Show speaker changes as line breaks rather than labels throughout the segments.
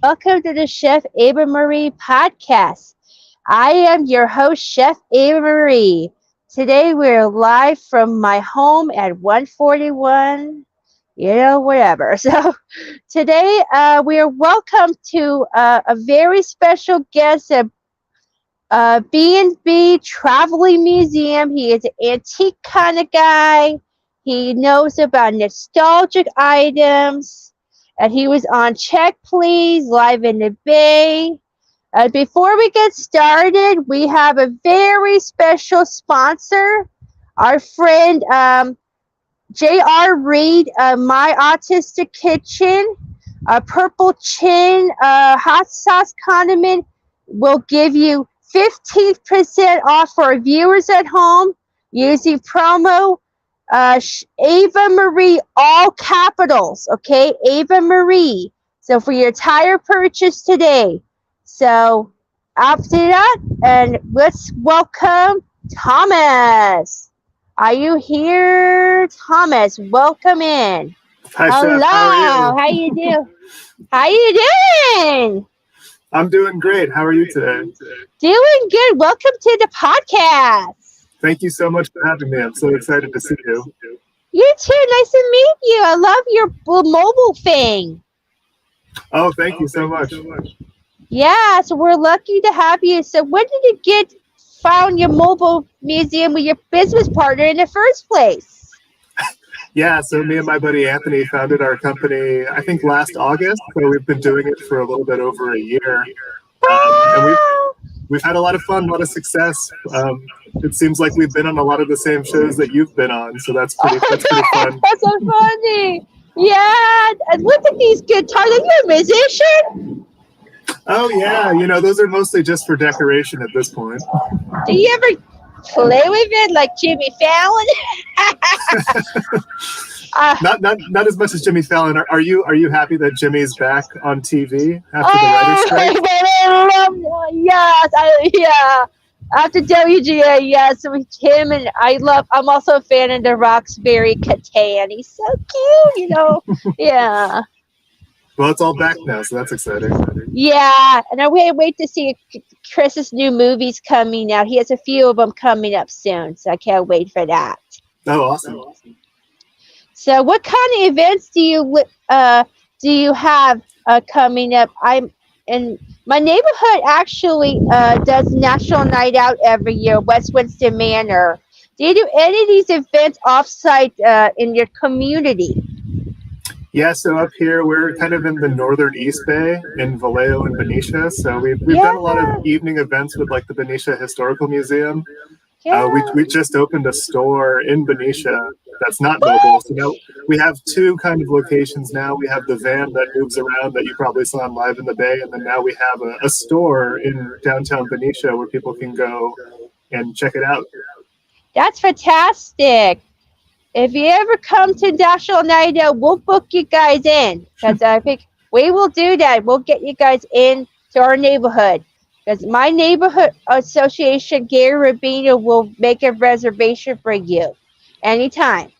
welcome to the Chef Ava Marie podcast. I am your host, Chef Ava Marie. Today we're live from my home at 141, whatever. So today we are welcome to a very special guest at B&B Traveling Museum. He is an antique kind of guy. He knows about nostalgic items. And he was on Check Please, live in the Bay. Before we get started, we have a very special sponsor, our friend J.R. Reed, My Autistic Kitchen, Purple Chin, Hot Sauce Condiment will give you 15% off for our viewers at home using promo Ava Marie, all capitals, okay? Ava Marie. So for your entire purchase today. So after that, and let's welcome Thomas. Are you here, Thomas? Welcome in.
Hi,
Hello.
Chef. How are you?
How you doing? How you doing?
I'm doing great. How are you today?
Doing good. Welcome to the podcast.
Thank you so much for having me. I'm so excited to see you.
You too. Nice to meet you. I love your mobile thing.
Oh, thank you so much.
Yeah, so we're lucky to have you. So when did you found your mobile museum with your business partner in the first place?
Yeah, so me and my buddy Anthony founded our company, I think last August. So we've been doing it for a little bit over a year. And we've had a lot of fun, a lot of success. It seems like we've been on a lot of the same shows that you've been on, so that's pretty fun.
That's so funny. Yeah, and look at these guitars. Are you a musician?
Oh yeah, those are mostly just for decoration at this point.
Do you ever play with it like Jimmy Fallon?
Not as much as Jimmy Fallon. Are you happy that Jimmy's back on TV after the writer's strike?
Yes, after WGA, yes, with him, and I'm also a fan of the Roxbury Catan. He's so cute, Yeah.
Well, it's all back now, so that's exciting.
Yeah, and I wait to see Chris's new movies coming out. He has a few of them coming up soon, so I can't wait for that.
Oh, awesome.
So, what kind of events do you have coming up? I'm in my neighborhood. Actually, does National Night Out every year, Westminster Manor. Do you do any of these events offsite in your community?
Yeah, so up here we're kind of in the northern East Bay in Vallejo and Benicia. So we've done a lot of evening events with like the Benicia Historical Museum.
Yeah.
We just opened a store in Benicia that's not mobile. So now we have two kind of locations now. We have the van that moves around that you probably saw on Live in the Bay, and then now we have a store in downtown Benicia where people can go and check it out.
That's fantastic. If you ever come to National Night Out, we'll book you guys in, because I think we will do that. We'll get you guys in to our neighborhood, because my neighborhood association, Gary Rubino, will make a reservation for you anytime.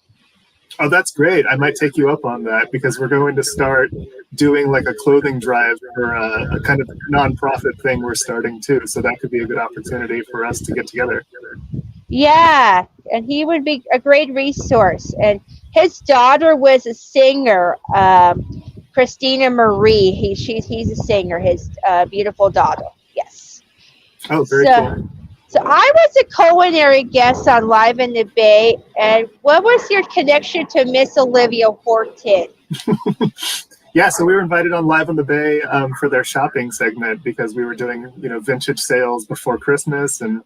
Oh, that's great. I might take you up on that, because we're going to start doing like a clothing drive for a kind of nonprofit thing we're starting too. So that could be a good opportunity for us to get together.
Yeah, and he would be a great resource. And his daughter was a singer, Christina Marie. He's a singer. His beautiful daughter. Yes.
Oh, very cool.
So I was a culinary guest on Live in the Bay. And what was your connection to Miss Olivia Horton?
Yeah, so we were invited on Live on the Bay for their shopping segment, because we were doing vintage sales before Christmas, and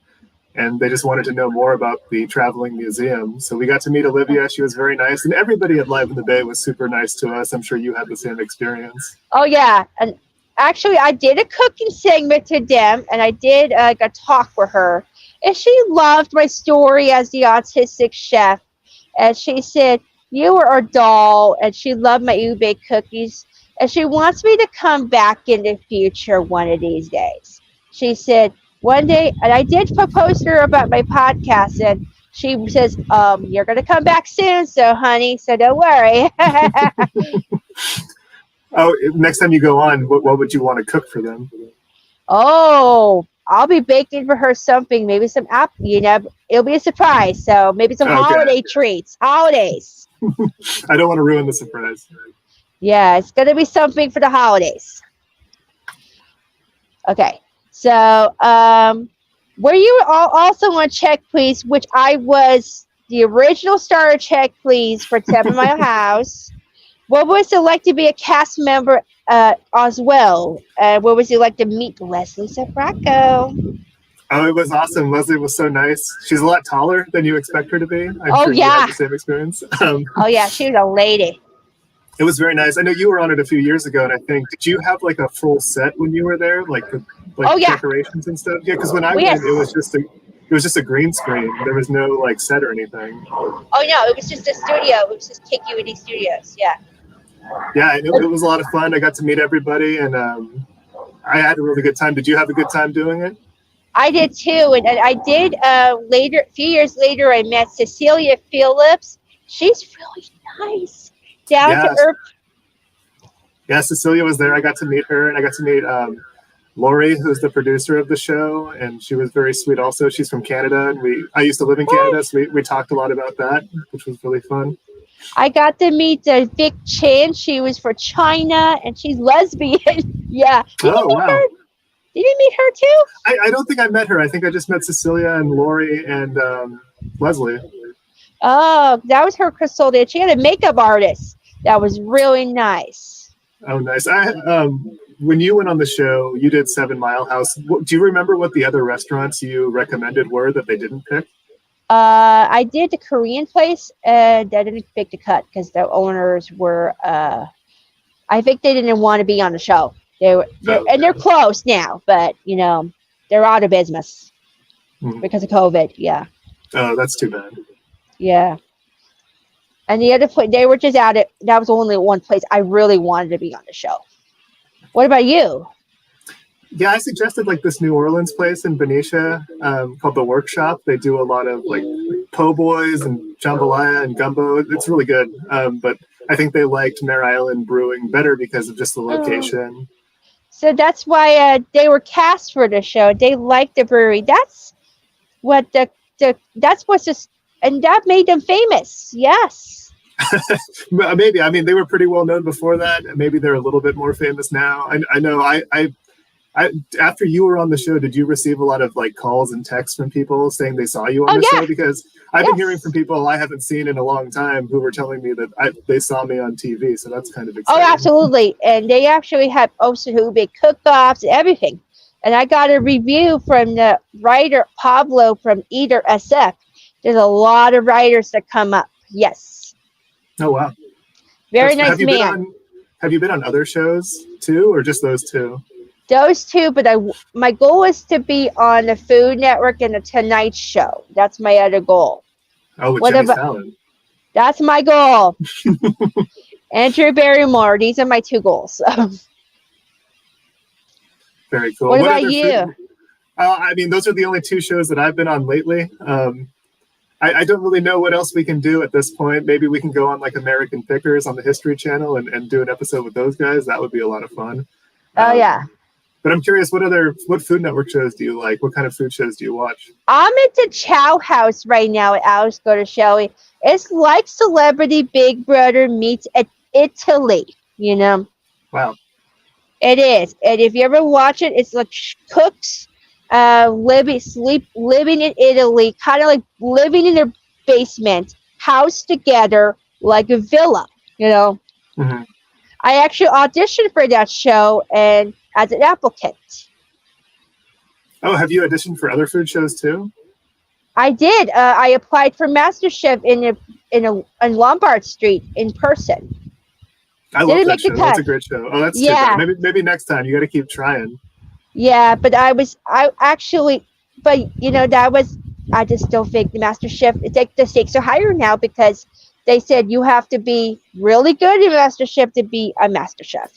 they just wanted to know more about the traveling museum. So we got to meet Olivia. She was very nice. And everybody at Live in the Bay was super nice to us. I'm sure you had the same experience.
Oh, yeah. And actually, I did a cooking segment to them, and I did a talk with her. And she loved my story as the autistic chef. And she said, you were a doll. And she loved my ube cookies. And she wants me to come back in the future one of these days. She said, one day, and I did propose to her about my podcast, and she says, you're going to come back soon, so honey, so don't worry.
Oh, next time you go on, what would you want to cook for them?
Oh, I'll be baking for her something, maybe some it'll be a surprise. So maybe some
Okay.
holiday treats. Holidays.
I don't want to ruin the surprise.
Yeah, it's gonna be something for the holidays. Okay. So were you also on Check Please, which I was the original star of Check Please for 7 Mile House. What was it like to be a cast member as well? What was it like to meet Leslie Sofraco?
Oh, it was awesome. Leslie was so nice. She's a lot taller than you expect her to be. I'm
Oh
sure you had
yeah.
the same experience.
Oh yeah, she was a lady.
It was very nice. I know you were on it a few years ago, and I think did you have like a full set when you were there, like
Oh yeah.
decorations and stuff? Yeah, because when I
We had,
went, it was just a green screen. There was no like set or anything.
oh no, it was just a studio. It was just KQED Studios. Yeah.
Yeah, it was a lot of fun. I got to meet everybody, and I had a really good time. Did you have a good time doing it?
I did too, and I did later. A few years later, I met Cecilia Phillips. She's really nice, down to
Yes.
earth.
Yeah, Cecilia was there. I got to meet her, and I got to meet Lori, who's the producer of the show, and she was very sweet. Also, she's from Canada, and I used to live in Canada, so we talked a lot about that, which was really fun.
I got to meet Vic Chan. She was for China, and she's lesbian. Yeah. Did you meet
Wow.
her? Did you meet her too?
I don't think I met her. I think I just met Cecilia and Lori and Leslie.
Oh, that was her consultant. She had a makeup artist that was really nice.
Oh, nice. When you went on the show, you did 7 Mile House. Do you remember what the other restaurants you recommended were that they didn't pick?
I did the Korean place, and I didn't pick the cut because the owners were. I think they didn't want to be on the show. And they're closed now, but they're out of business because of COVID. Yeah.
Oh, that's too bad.
Yeah. And the other place, they were just out of. That was only one place I really wanted to be on the show. What about you?
Yeah, I suggested like this New Orleans place in Benicia called The Workshop. They do a lot of like po' boys and jambalaya and gumbo. It's really good. But I think they liked Mare Island Brewing better because of just the location.
So that's why they were cast for the show. They liked the brewery. That's what that's what's just, and that made them famous. Yes.
Maybe. I mean, they were pretty well known before that. Maybe they're a little bit more famous now. I know. After you were on the show, did you receive a lot of like calls and texts from people saying they saw you on the show? Because I've been hearing from people I haven't seen in a long time who were telling me that they saw me on TV. So that's kind of exciting.
Oh, absolutely. And they actually had big cook-offs and everything. And I got a review from the writer Pablo from Eater SF. There's a lot of writers that come up. Yes.
Oh, wow.
Very nice man.
Have you been on other shows too, or just those two?
Those two, but my goal is to be on the Food Network and the Tonight Show. That's my other goal.
Oh, with Jimmy Fallon.
That's my goal. Andrew Barrymore. These are my two goals.
Very cool.
What about you?
I mean, those are the only two shows that I've been on lately. I don't really know what else we can do at this point. Maybe we can go on like American Pickers on the History Channel and do an episode with those guys. That would be a lot of fun.
Oh, yeah.
But I'm curious, what Food Network shows do you like? What kind of food shows do you watch?
I'm into Chow House right now at Alex Gottschalk. It's like Celebrity Big Brother meets Italy,
Wow.
It is. And if you ever watch it, it's like cooks living in Italy, kind of like living in their basement, housed together like a villa,
Mm-hmm.
I actually auditioned for that show and as an applicant.
Oh, have you auditioned for other food shows too?
I did. I applied for MasterChef in Lombard Street in person.
I love that show. That's a great show. Oh, that's too bad. Maybe next time. You got to keep trying.
Yeah, but I just don't think the MasterChef, the stakes are higher now because they said you have to be really good at MasterChef to be a MasterChef,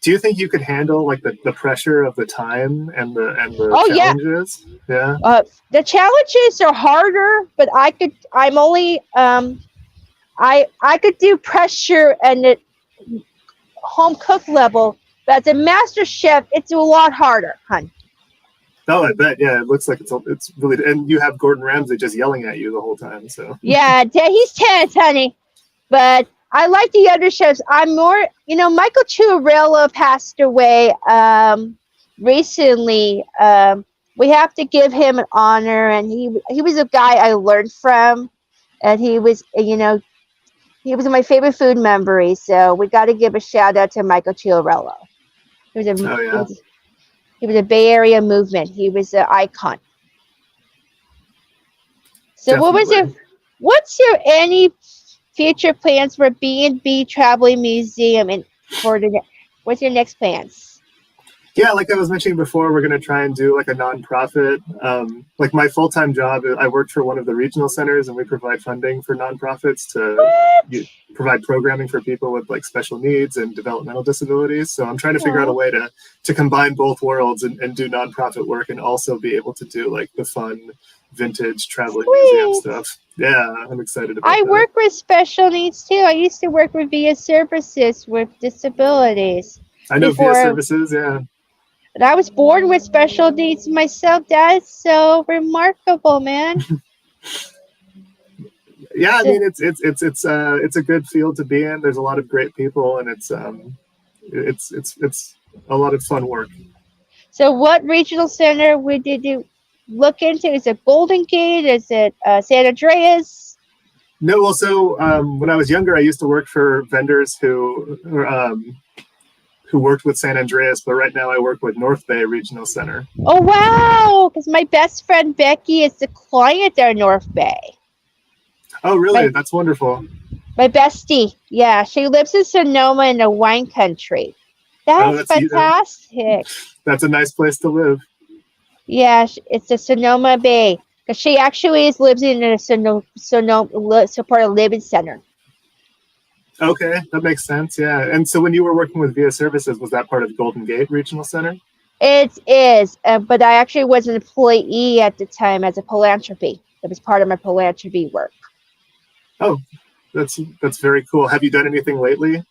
Do you think you could handle like the pressure of the time and the challenges? Yeah.
The challenges are harder, but I could do pressure and home cook level, but as a master chef, it's a lot harder, hun.
Oh, I bet. Yeah, it looks like it's really, and you have Gordon Ramsay just yelling at you the whole time. So
Yeah, he's tense, honey. But I like the other chefs. I'm more, Michael Chiarella passed away recently. We have to give him an honor, and he was a guy I learned from, and he was, he was my favorite food memory. So we got to give a shout out to Michael Chiarella. He was a
oh yeah,
he was a Bay Area movement. He was an icon. So
definitely.
what's your any future plans for B&B Traveling Museum and what's your next plans?
Yeah, like I was mentioning before, we're going to try and do like a nonprofit. Like my full-time job, I work for one of the regional centers, and we provide funding for nonprofits to provide programming for people with like special needs and developmental disabilities. So I'm trying to figure out a way to combine both worlds and do nonprofit work and also be able to do like the fun vintage traveling museum stuff. Yeah, I'm excited about that.
I work with special needs too. I used to work with VIA Services with disabilities.
I know VIA Services, yeah.
And I was born with special needs myself. That is so remarkable, man.
Yeah, I mean it's a good field to be in. There's a lot of great people, and it's a lot of fun work.
So, what regional center did you look into? Is it Golden Gate? Is it San Andreas?
No, well, so when I was younger, I used to work for vendors who worked with San Andreas, but right now I work with North Bay Regional Center.
Oh, wow. Because my best friend Becky is the client at North Bay.
Oh, really? That's wonderful.
My bestie. Yeah, she lives in Sonoma in the wine country. That's fantastic.
That's a nice place to live.
Yeah, it's the Sonoma Bay. Because she actually lives in a Sonoma supported living center.
Okay, that makes sense. Yeah. And so when you were working with VIA Services, was that part of Golden Gate Regional Center?
It is, but I actually was an employee at the time as a philanthropy. That was part of my philanthropy work.
Oh, that's very cool. Have you done anything lately?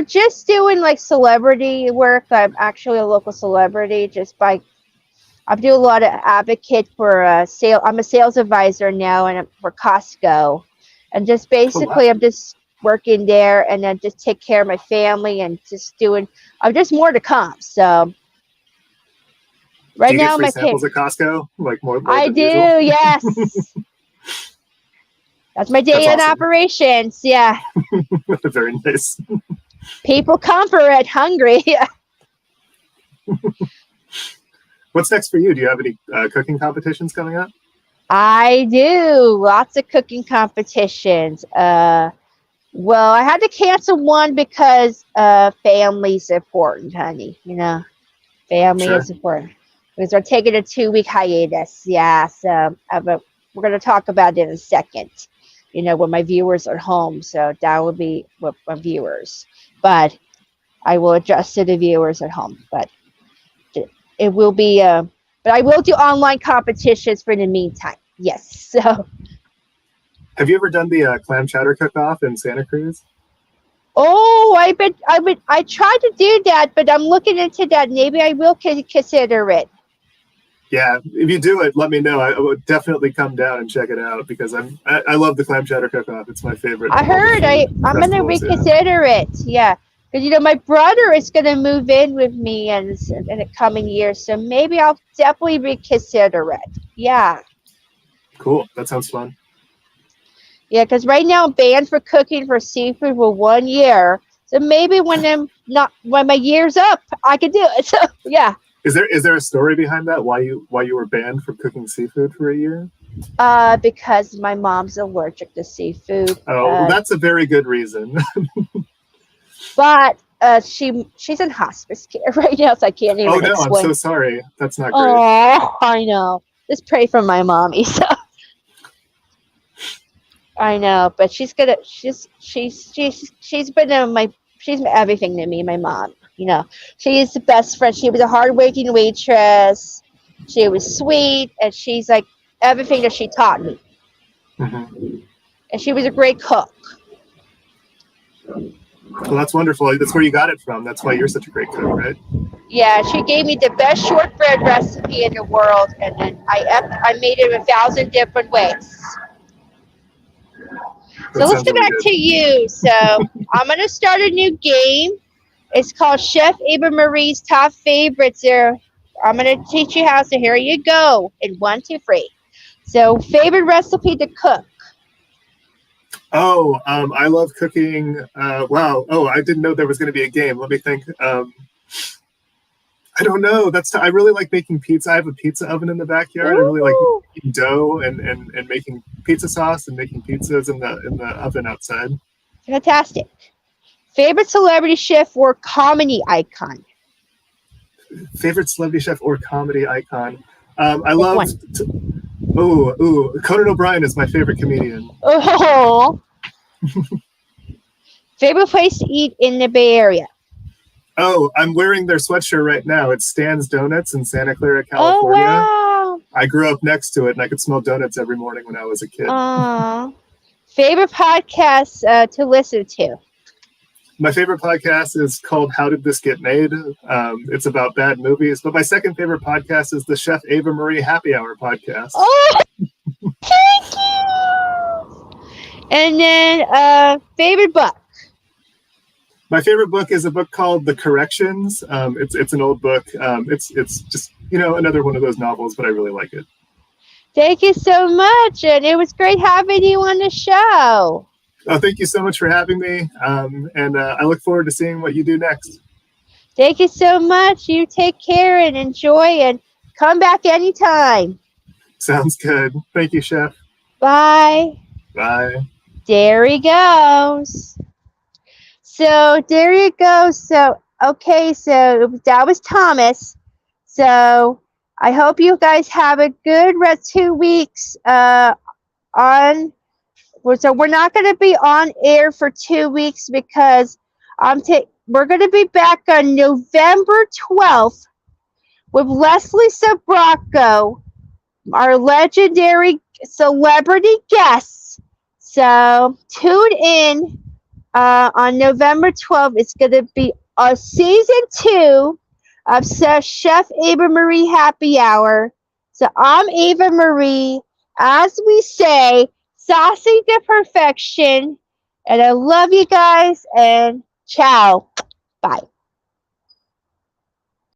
Just doing like celebrity work. I'm actually a local celebrity. I do a lot of advocate for sale. I'm a sales advisor now, and for Costco, and just basically I'm just working there, and then just take care of my family and just doing. I'm just more to come. So right
do you
now,
get free samples at Costco, like more.
I do. Usual? Yes. That's my day in operations. Yeah.
Very nice.
People come for it hungry.
What's next for you? Do you have any cooking competitions coming up?
I do. Lots of cooking competitions. Well, I had to cancel one because family's important, honey. Family is important. Because we're taking a 2-week hiatus. Yeah, so we're going to talk about it in a second. When my viewers are home. So that would be with my viewers. But I will adjust to the viewers at home. But it will be, but I will do online competitions for the meantime. Yes. So.
Have you ever done the clam chowder cook-off in Santa Cruz?
Oh, I tried to do that, but I'm looking into that. Maybe I will consider it.
Yeah, if you do it, let me know. I would definitely come down and check it out because I love the clam chowder cook-off. It's my favorite.
I heard. I'm going to reconsider it. Yeah, because my brother is going to move in with me in the coming years, so maybe I'll definitely reconsider it. Yeah.
Cool. That sounds fun.
Yeah, because right now I'm banned for cooking for seafood for 1 year. So maybe when my year's up, I can do it. So yeah.
Is there a story behind that? Why you were banned from cooking seafood for a year?
Because my mom's allergic to seafood.
Oh, that's a very good reason.
But she's in hospice care right now, so I can't even explain.
I'm so sorry. That's not great.
Oh, I know. Just pray for my mommy. So. I know, but she's been she's everything to me, my mom. She's the best friend. She was a hardworking waitress. She was sweet, and she's like everything that she taught me. Mm-hmm. And she was a great cook.
Well, that's wonderful. That's where you got it from. That's why you're such a great cook, right?
Yeah, she gave me the best shortbread recipe in the world, and then I made it 1,000 different ways.
That
So let's
sounds
get
really
back
good.
to you. So I'm gonna start a new game. It's called Chef Ava Marie's Top Favorites. There, I'm gonna teach you how. So here you go. In 1, 2, 3. So favorite recipe to cook.
Oh, I love cooking. Wow. Oh, I didn't know there was going to be a game. Let me think. I don't know. I really like making pizza. I have a pizza oven in the backyard. I really like
Ooh,
making dough and making pizza sauce and making pizzas in the oven outside.
fantastic. Favorite celebrity chef or comedy icon.
Favorite celebrity chef or comedy icon. I
Pick
love.
one.
Conan O'Brien is my favorite comedian.
Oh. Favorite place to eat in the Bay Area.
Oh, I'm wearing their sweatshirt right now. It's Stan's Donuts in Santa Clara,
Oh
California.
wow.
I grew up next to it, and I could smell donuts every morning when I was a kid.
Favorite podcast to listen to.
My favorite podcast is called How Did This Get Made? It's about bad movies. But my second favorite podcast is the Chef Ava Marie Happy Hour podcast.
Oh, thank you. And then favorite book.
My favorite book is a book called The Corrections. It's an old book. It's just another one of those novels, but I really like it.
Thank you so much, and it was great having you on the show.
Oh, thank you so much for having me, and I look forward to seeing what you do next.
Thank you so much. You take care and enjoy, and come back anytime.
Sounds good. Thank you, Chef.
Bye.
Bye.
There he goes. So there you go. So okay, so that was Thomas. So I hope you guys have a good rest 2 weeks on. So we're not going to be on air for 2 weeks because we're going to be back on November 12th with Leslie Sabrocco, our legendary celebrity guests. So tune in on November 12th. It's going to be a season 2 of Chef Ava Marie Happy Hour. So I'm Ava Marie. As we say, saucy to perfection. And I love you guys. And ciao. Bye.